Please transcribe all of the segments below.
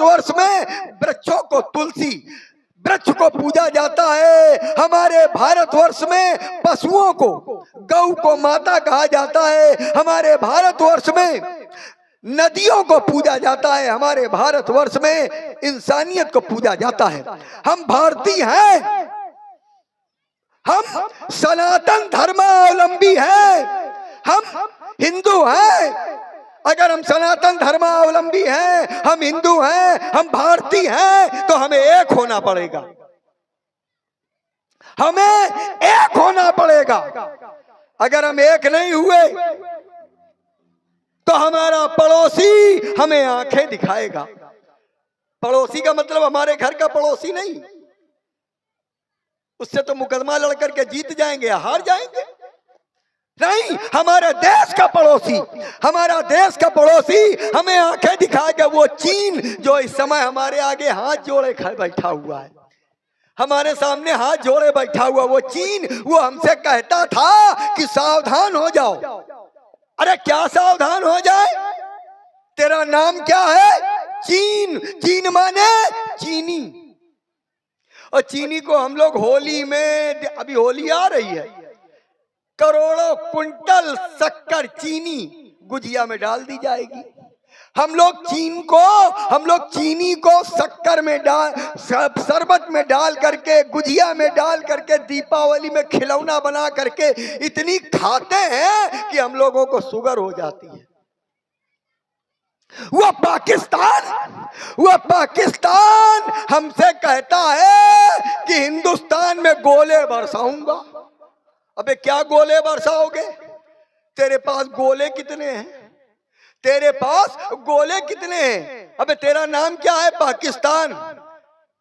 भारतवर्ष में वृक्षों को तुलसी वृक्ष को पूजा जाता है। हमारे भारतवर्ष में पशुओं को गौ को माता कहा जाता है। हमारे भारतवर्ष में नदियों को पूजा जाता है। हमारे भारतवर्ष में इंसानियत को पूजा जाता है। हम भारतीय हैं, हम सनातन धर्मावलंबी हैं, हम हिंदू हैं। अगर हम सनातन धर्मावलंबी हैं, हम हिंदू हैं, हम भारतीय हैं, तो हमें एक होना पड़ेगा, हमें एक होना पड़ेगा। अगर हम एक नहीं हुए तो हमारा पड़ोसी हमें आंखें दिखाएगा। पड़ोसी का मतलब हमारे घर का पड़ोसी नहीं, उससे तो मुकदमा लड़ करके जीत जाएंगे या हार जाएंगे। नहीं, हमारे देश का पड़ोसी, हमारा देश का पड़ोसी हमें आंखें दिखाएगा। वो चीन जो इस समय हमारे आगे हाथ जोड़े बैठा हुआ है, हमारे सामने हाथ जोड़े बैठा हुआ वो चीन, वो हमसे कहता था कि सावधान हो जाओ। अरे क्या सावधान हो जाए? तेरा नाम क्या है? चीन। चीन माने चीनी। और चीनी को हम लोग होली में, अभी होली आ रही है, करोड़ों कुंटल शक्कर चीनी गुजिया में डाल दी जाएगी। हम लोग चीनी को शक्कर में डाल, शरबत में डाल करके, गुजिया में डाल करके, दीपावली में खिलौना बना करके इतनी खाते हैं कि हम लोगों को शुगर हो जाती है। वह पाकिस्तान हमसे कहता है कि हिंदुस्तान में गोले बरसाऊंगा। अबे क्या गोले बरसाओगे? तेरे पास गोले कितने हैं? तेरे पास गोले कितने हैं? अबे तेरा नाम क्या है? पाकिस्तान।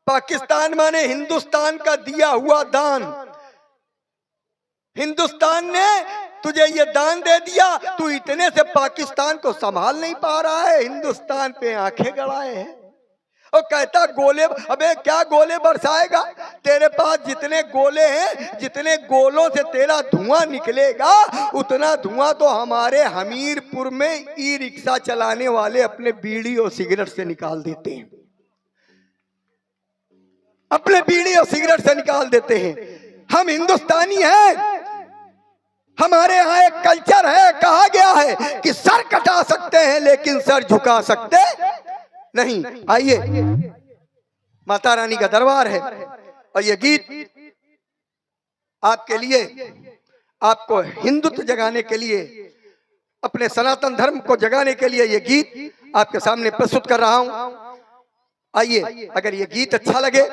पाकिस्तान माने हिंदुस्तान का दिया हुआ दान। हिंदुस्तान ने तुझे ये दान दे दिया, तू इतने से पाकिस्तान को संभाल नहीं पा रहा है, हिंदुस्तान पे आंखें गड़ाए हैं और कहता गोले। अबे क्या गोले बरसाएगा? तेरे पास जितने गोले हैं, जितने गोलों से तेरा धुआं निकलेगा, उतना धुआं तो हमारे हमीरपुर में ई रिक्शा चलाने वाले अपने बीड़ी और सिगरेट से निकाल देते हैं, अपने बीड़ी और सिगरेट से निकाल देते हैं। हम हिंदुस्तानी हैं, हमारे यहाँ एक कल्चर है, कहा गया है कि सर कटा सकते हैं लेकिन सर झुका सकते नहीं। आइए, माता रानी का दरबार है और ये गीत आपके लिए, आपको हिंदुत्व जगाने के लिए, अपने सनातन धर्म को जगाने के लिए ये गीत आपके सामने प्रस्तुत कर रहा हूं। आइए, अगर ये गीत अच्छा लगे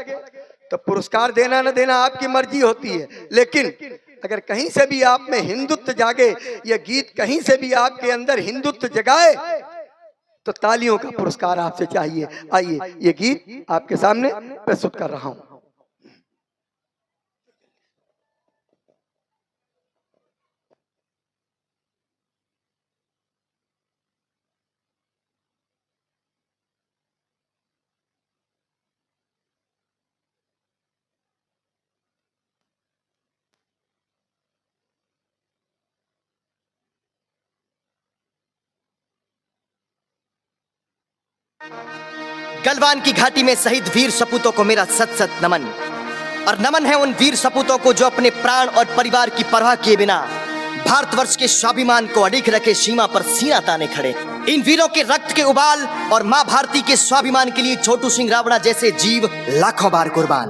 तो पुरस्कार देना न देना आपकी मर्जी होती है, लेकिन अगर कहीं से भी आप में हिंदुत्व जागे, ये गीत कहीं से भी आपके अंदर हिंदुत्व जगाए, तो तालियों का पुरस्कार आपसे चाहिए। आइए, ये गीत आपके सामने प्रस्तुत कर रहा हूं। गलवान की घाटी में शहीद वीर सपूतों को मेरा सत सत नमन। और नमन है उन वीर सपूतों को जो अपने प्राण और परिवार की परवाह किए बिना भारतवर्ष के स्वाभिमान को अडिग रखे सीमा पर सीना ताने खड़े। इन वीरों के रक्त के उबाल और मां भारती के स्वाभिमान के लिए छोटू सिंह रावणा जैसे जीव लाखों बार कुर्बान।